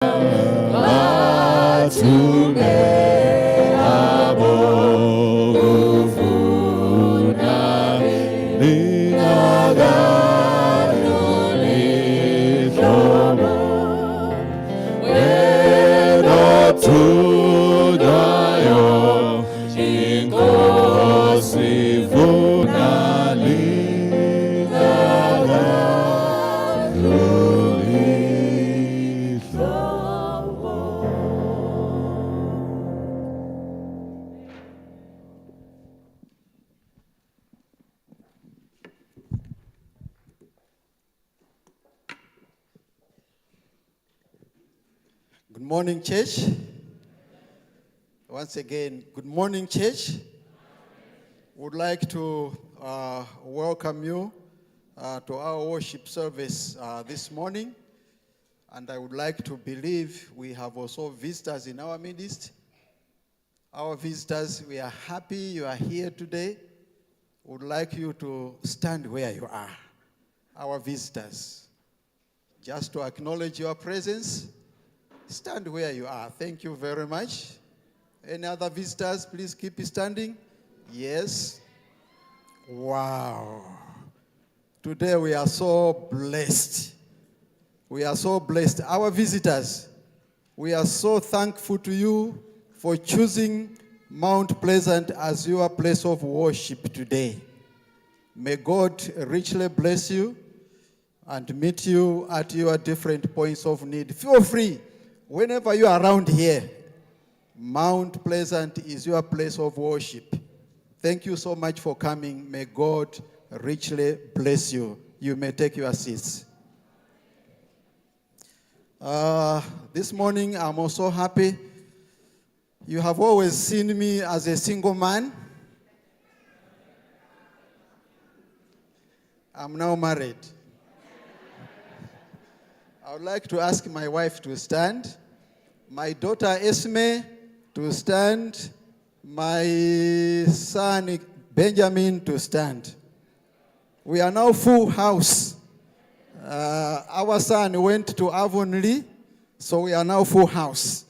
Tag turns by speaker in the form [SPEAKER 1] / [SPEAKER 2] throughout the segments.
[SPEAKER 1] Good morning, church. Once again, good morning, church. Would like to welcome you to our worship service this morning. And I would like to believe we have also visitors in our midst. Our visitors, we are happy you are here today. Would like you to stand where you are. Our visitors, just to acknowledge your presence. Stand where you are. Thank you very much. Any other visitors, please keep standing. Yes. Wow. Today we are so blessed. We are so blessed. Our visitors, we are so thankful to you for choosing Mount Pleasant as your place of worship today. May God richly bless you and meet you at your different points of need. Feel free. Whenever you are around here, Mount Pleasant is your place of worship. Thank you so much for coming. May God richly bless you. You may take your seats. This morning, I'm also happy. You have always seen me as a single man. I'm now married. I would like to ask my wife to stand, my daughter Esme to stand, my son Benjamin to stand. We are now full house. Our son went to Avonlea, so we are now full house.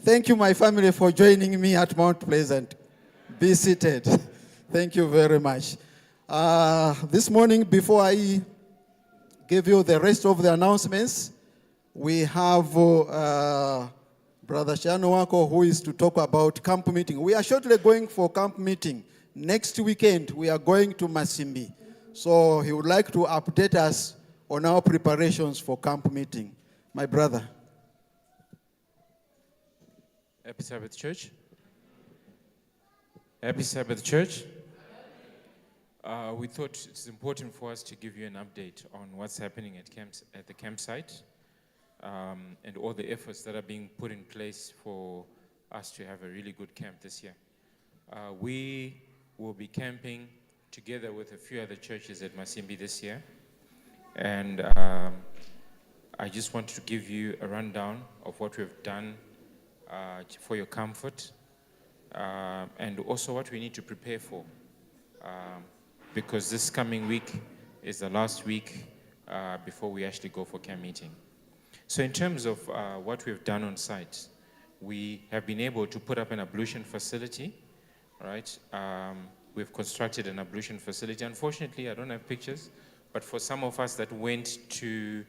[SPEAKER 1] Thank you, my family, for joining me at Mount Pleasant. Be seated. Thank you very much. This morning, before I give you the rest of the announcements, we have Brother Shanuwako who is to talk about camp meeting. We are shortly going for camp meeting. Next weekend, we are going to Masimbi. So he would like to update us on our preparations for camp meeting. My brother.
[SPEAKER 2] Happy Sabbath, church. Happy Sabbath, church. We thought it's important for us to give you an update on what's happening at the campsite and all the efforts that are being put in place for us to have a really good camp this year. We will be camping together with a few other churches at Masimbi this year. And I just want to give you a rundown of what we've done for your comfort and also what we need to prepare for. Because this coming week is the last week before we actually go for camp meeting. So in terms of what we've done on site, we have been able to put up an ablution facility, right? We've constructed an ablution facility. Unfortunately, I don't have pictures, but for some of us that went to,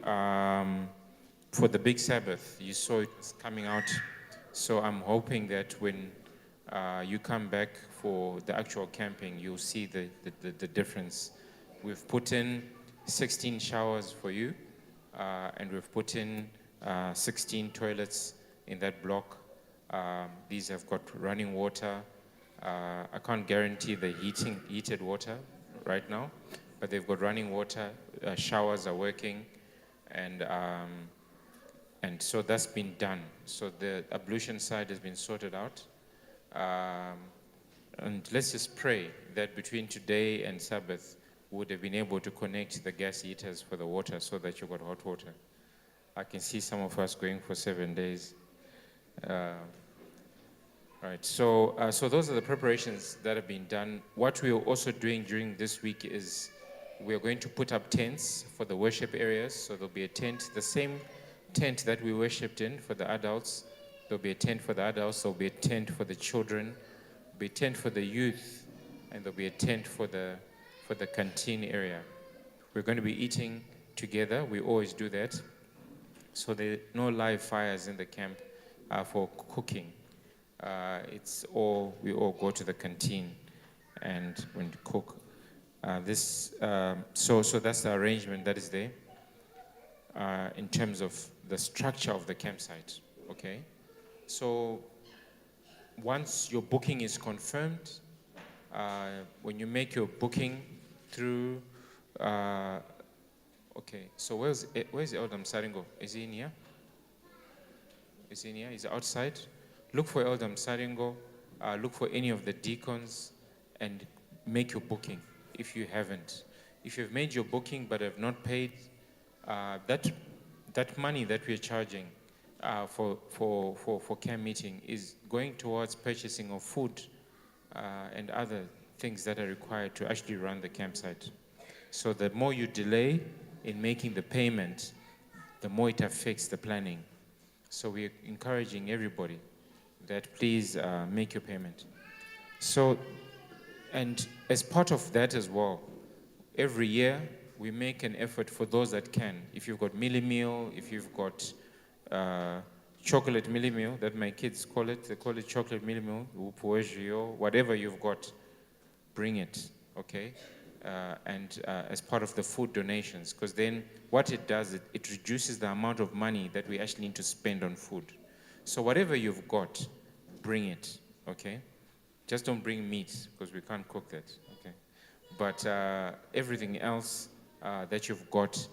[SPEAKER 2] for the big Sabbath, you saw it was coming out. So I'm hoping that when you come back for the actual camping, you'll see the difference. We've put in 16 showers for you, and we've put in 16 toilets in that block. These have got running water. I can't guarantee the heated water right now, but they've got running water. Showers are working, and so that's been done. So the ablution side has been sorted out. And let's just pray that between today and Sabbath, we would have been able to connect the gas heaters for the water so that you got hot water. I can see some of us going for 7 days. Right, so those are the preparations that have been done. What we are also doing during this week is we are going to put up tents for the worship areas. So there'll be a tent, the same tent that we worshipped in for the adults. There'll be a tent for the adults. There'll be a tent for the children. There'll be a tent for the youth, and there'll be a tent for the canteen area. We're going to be eating together. We always do that. So there are no live fires in the camp for cooking. We all go to the canteen and when to cook. So that's the arrangement that is there in terms of the structure of the campsite. Okay. So once your booking is confirmed, when you make your booking through, okay, so where's Elder Msaringo? Is he in here? Is he in here? He's outside. Look for Elder Msaringo, look for any of the deacons, and make your booking if you haven't. If you've made your booking but have not paid, that money that we're charging for camp meeting is going towards purchasing of food and other things that are required to actually run the campsite. So the more you delay in making the payment, the more it affects the planning. So we're encouraging everybody that please make your payment. So, and as part of that as well, every year we make an effort for those that can. If you've got Millie Meal, if you've got chocolate Millie Meal, that my kids call it, they call it chocolate Millie Meal, whatever you've got, bring it, okay? As part of the food donations, because then what it does, it reduces the amount of money that we actually need to spend on food. So whatever you've got, bring it, okay? Just don't bring meat, because we can't cook that, okay? But everything else that you've got,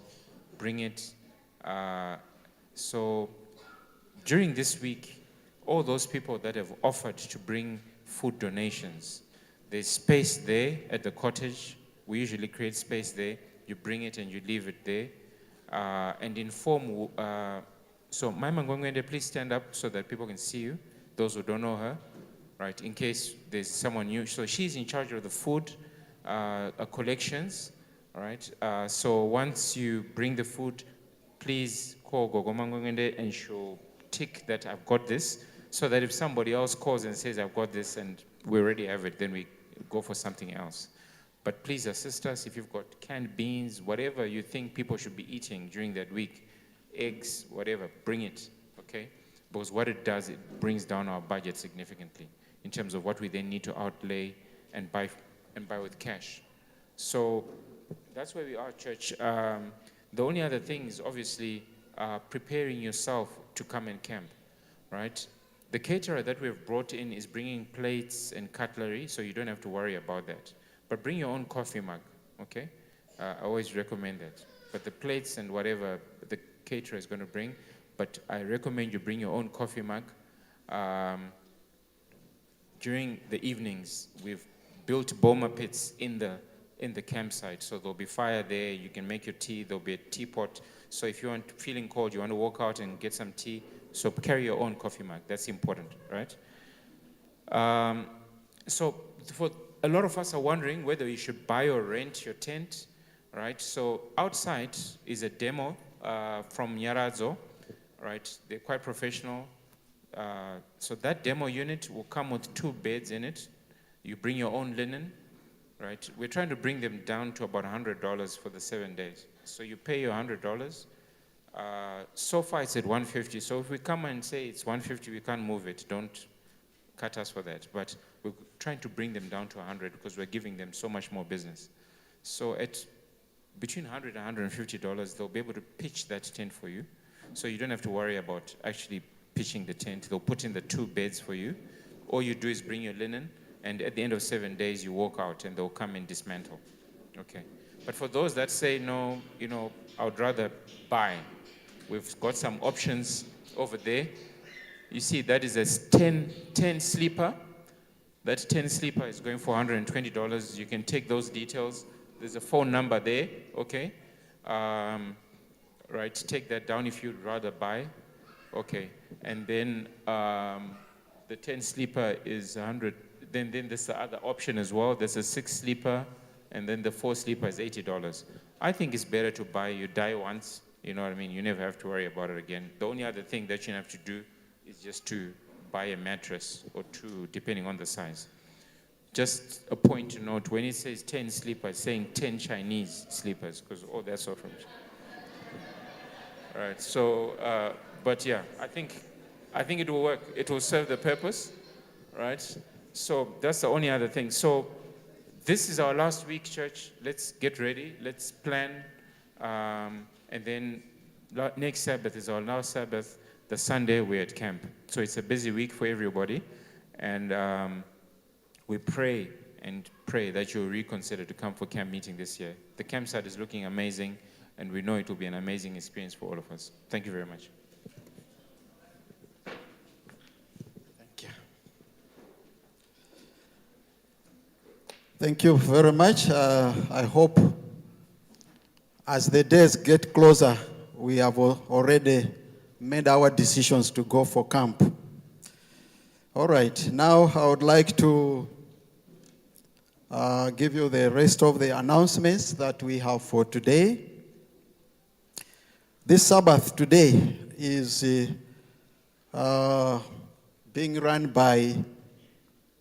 [SPEAKER 2] bring it. So during this week, all those people that have offered to bring food donations, there's space there at the cottage. We usually create space there. You bring it and you leave it there. And inform, so Mama Ngwengwende, please stand up so that people can see you, those who don't know her, right, in case there's someone new. So she's in charge of the food collections, all right? So once you bring the food, please call Gogo Ngwengwende and she'll tick that I've got this, so that if somebody else calls and says I've got this and we already have it, then we go for something else. But please assist us if you've got canned beans, whatever you think people should be eating during that week, eggs, whatever, bring it, okay? Because what it does, it brings down our budget significantly in terms of what we then need to outlay and buy with cash. So that's where we are, church. The only other thing is obviously preparing yourself to come and camp, right? The caterer that we've brought in is bringing plates and cutlery, so you don't have to worry about that. But bring your own coffee mug, okay? I always recommend that. But the plates and whatever the caterer is going to bring, but I recommend you bring your own coffee mug. During the evenings, we've built boma pits in the campsite, so there'll be fire there. You can make your tea. There'll be a teapot. So if you're feeling cold, you want to walk out and get some tea, so carry your own coffee mug. That's important, right? So for a lot of us are wondering whether you should buy or rent your tent, right? So outside is a demo from Nyaradzo, right? They're quite professional. So that demo unit will come with 2 beds in it. You bring your own linen, right? We're trying to bring them down to about $100 for the 7 days. So you pay your $100. So far it's at $150. So if we come and say it's $150, we can't move it. Don't cut us for that. But we're trying to bring them down to $100 because we're giving them so much more business. So at between $100 and $150, they'll be able to pitch that tent for you. So you don't have to worry about actually pitching the tent. They'll put in the 2 beds for you. All you do is bring your linen, and at the end of 7 days, you walk out and they'll come and dismantle. Okay. But for those that say, no, you know, I would rather buy, we've got some options over there. You see, that is a 10 sleeper. That 10 sleeper is going for $120. You can take those details. There's a phone number there, okay? Right, take that down if you'd rather buy. Okay, and then the 10 sleeper is 100. Then there's the other option as well. There's a 6 sleeper, and then the 4 sleeper is $80. I think it's better to buy. You die once, You know what I mean? You never have to worry about it again. The only other thing that you have to do is just to buy a mattress or two, depending on the size. Just a point to note, when it says 10 sleepers, saying 10 Chinese sleepers, because all that's all from. All right, so, but yeah, I think it will work. It will serve the purpose, right? So that's the only other thing. So this is our last week, church. Let's get ready. Let's plan. And then next Sabbath is our last Sabbath. The Sunday we're at camp. So it's a busy week for everybody. And we pray that you'll reconsider to come for camp meeting this year. The campsite is looking amazing, and we know it will be an amazing experience for all of us. Thank you very much.
[SPEAKER 1] Thank you. Thank you very much. I hope as the days get closer, we have already made our decisions to go for camp. All right, now I would like to give you the rest of the announcements that we have for today. This Sabbath today is being run by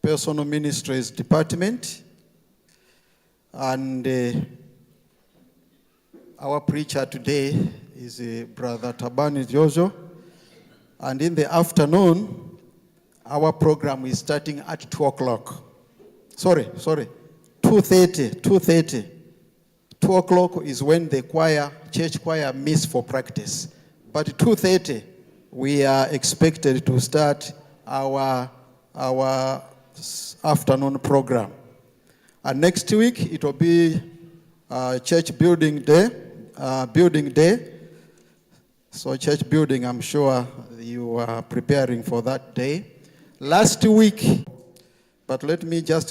[SPEAKER 1] Personal Ministries Department, and our preacher today is Brother Tabani Jojo, and in the afternoon, our program is starting at 2 o'clock. Sorry, 2:30. 2 o'clock is when the church choir meets for practice. But 2:30, we are expected to start our afternoon program. And next week, it will be church building day. So church building, I'm sure you are preparing for that day. Last week, but let me just